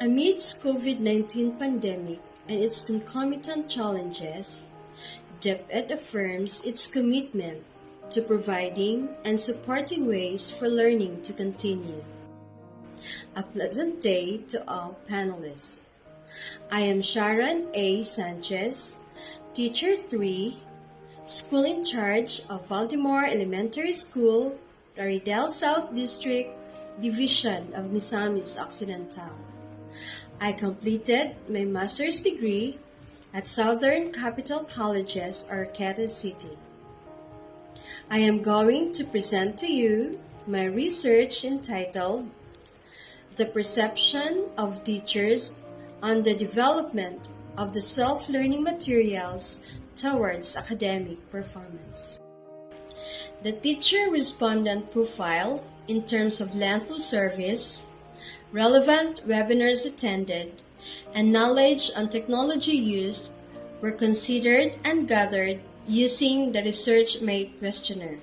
Amidst COVID-19 pandemic and its concomitant challenges, DepEd affirms its commitment to providing and supporting ways for learning to continue. A pleasant day to all panelists. I am Sharon A. Sanchez, Teacher 3, School in Charge of Baltimore Elementary School, Laredo South District, Division of Misamis Occidental. I completed my master's degree at Southern Capital Colleges, Arqueta City. I am going to present to you my research entitled The Perception of Teachers on the Development of the Self-Learning Materials Towards Academic Performance. The teacher respondent profile in terms of length of service, relevant webinars attended, and knowledge on technology used were considered and gathered using the research-made questionnaire.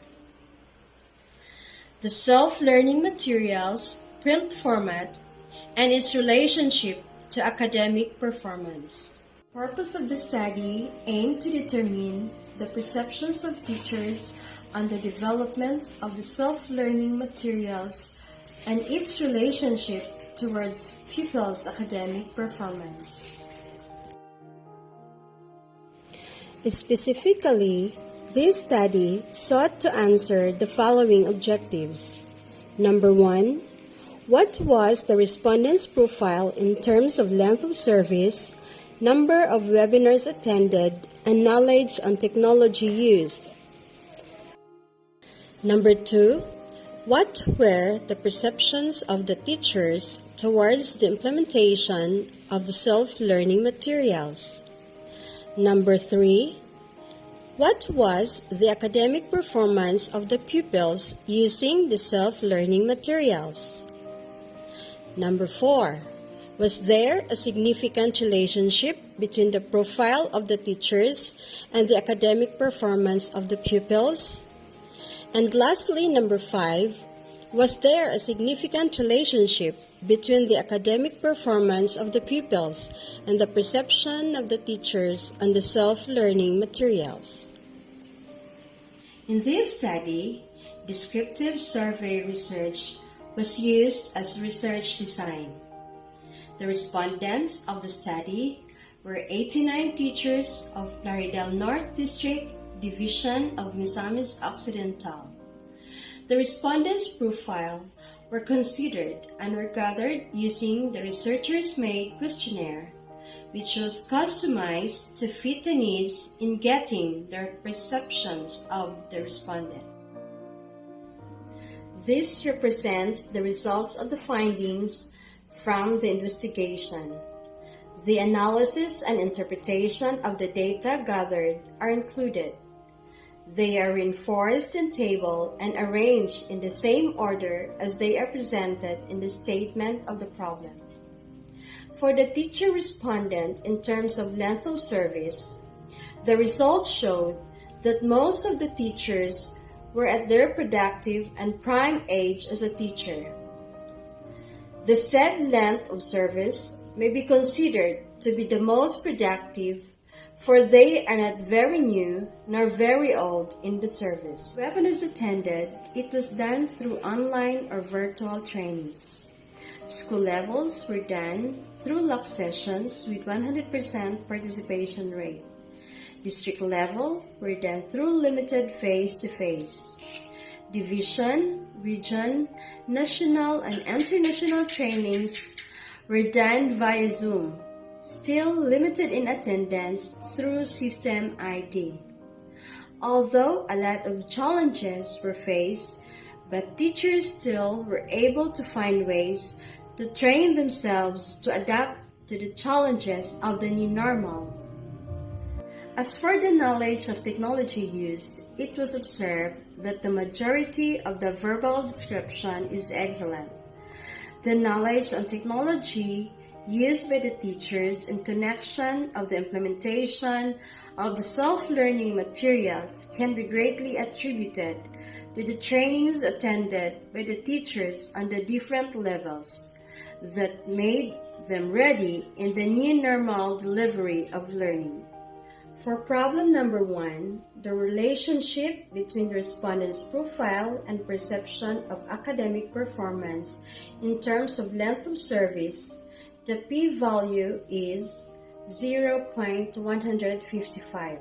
The self-learning materials print format and its relationship to academic performance. The purpose of the study aimed to determine the perceptions of teachers on the development of the self-learning materials and its relationship towards pupils' academic performance. Specifically, this study sought to answer the following objectives. Number 1, what was the respondent's profile in terms of length of service, number of webinars attended, and knowledge on technology used? Number 2, what were the perceptions of the teachers towards the implementation of the self-learning materials? Number 3, what was the academic performance of the pupils using the self-learning materials? Number 4, was there a significant relationship between the profile of the teachers and the academic performance of the pupils? And lastly, number 5, was there a significant relationship between the academic performance of the pupils and the perception of the teachers on the self-learning materials? In this study, descriptive survey research was used as research design. The respondents of the study were 89 teachers of Laredo North District, Division of Misamis Occidental. The respondents' profile were considered and were gathered using the researchers-made questionnaire, which was customized to fit the needs in getting their perceptions of the respondent. This represents the results of the findings from the investigation. The analysis and interpretation of the data gathered are included. They are reinforced in table and arranged in the same order as they are presented in the statement of the problem. For the teacher respondent in terms of length of service, the results showed that most of the teachers were at their productive and prime age as a teacher. The said length of service may be considered to be the most productive, for they are not very new nor very old in the service. Webinars attended, it was done through online or virtual trainings. School levels were done through lock sessions with 100% participation rate. District level were done through limited face-to-face. Division, region, national, and international trainings were done via Zoom, still limited in attendance through System ID. Although a lot of challenges were faced, but teachers still were able to find ways to train themselves to adapt to the challenges of the new normal. As for the knowledge of technology used, it was observed that the majority of the verbal description is excellent. The knowledge on technology used by the teachers in connection of the implementation of the self-learning materials can be greatly attributed to the trainings attended by the teachers on the different levels, that made them ready in the new normal delivery of learning. For problem number 1, the relationship between the respondent's profile and perception of academic performance in terms of length of service, the p-value is 0.155.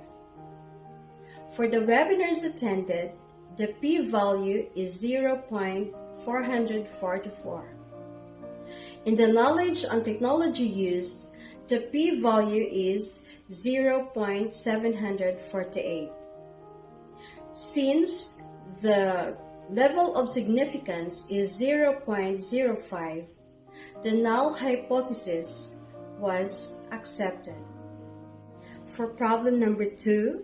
For the webinars attended, the p-value is 0.444. In the knowledge on technology used, the p-value is 0.748. Since the level of significance is 0.05, the null hypothesis was accepted. For problem number 2,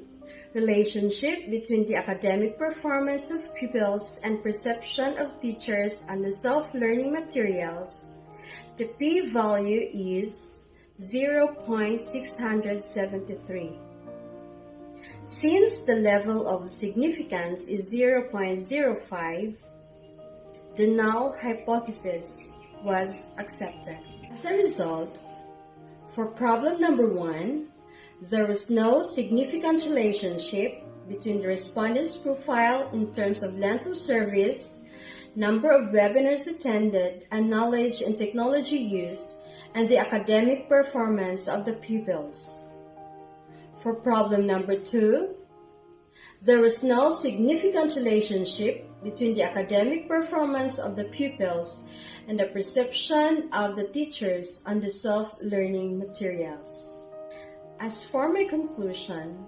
relationship between the academic performance of pupils and perception of teachers on the self-learning materials, the p-value is 0.673. Since the level of significance is 0.05, the null hypothesis was accepted. As a result, for problem number 1, there was no significant relationship between the respondent's profile in terms of length of service, number of webinars attended, and knowledge and technology used, and the academic performance of the pupils. For problem number 2, there was no significant relationship between the academic performance of the pupils and the perception of the teachers on the self-learning materials. As for my conclusion,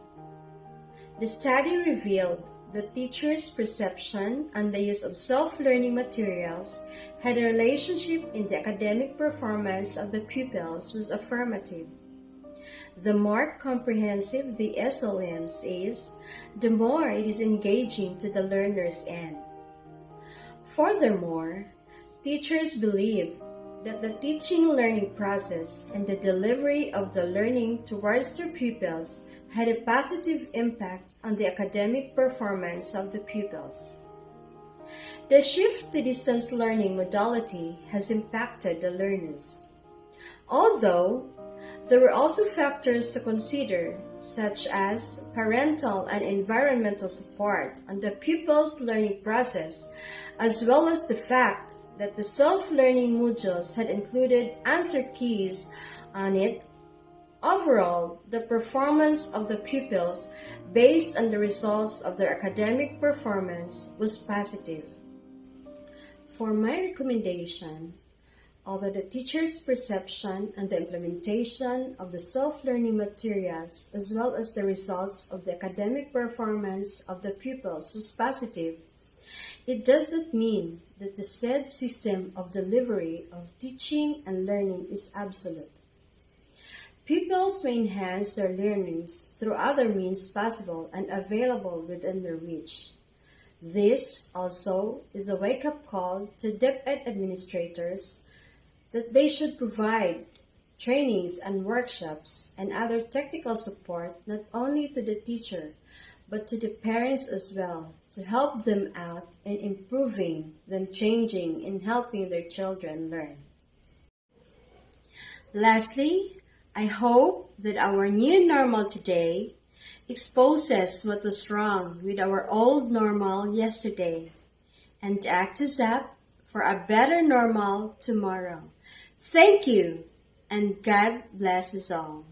the study revealed that teachers' perception and the use of self-learning materials had a relationship in the academic performance of the pupils was affirmative. The more comprehensive the SLMs is, the more it is engaging to the learner's end. Furthermore, teachers believe that the teaching-learning process and the delivery of the learning towards their pupils had a positive impact on the academic performance of the pupils. The shift to distance learning modality has impacted the learners. Although, there were also factors to consider, such as parental and environmental support on the pupils' learning process, as well as the fact that the self-learning modules had included answer keys on it. Overall, the performance of the pupils based on the results of their academic performance was positive. For my recommendation, although the teacher's perception and the implementation of the self-learning materials as well as the results of the academic performance of the pupils was positive, it does not mean that the said system of delivery of teaching and learning is absolute. Pupils may enhance their learnings through other means possible and available within their reach. This also is a wake-up call to DepEd administrators that they should provide trainings and workshops and other technical support not only to the teacher but to the parents as well to help them out in improving, them changing, and helping their children learn. Lastly, I hope that our new normal today exposes what was wrong with our old normal yesterday and act us up for a better normal tomorrow. Thank you, and God bless us all.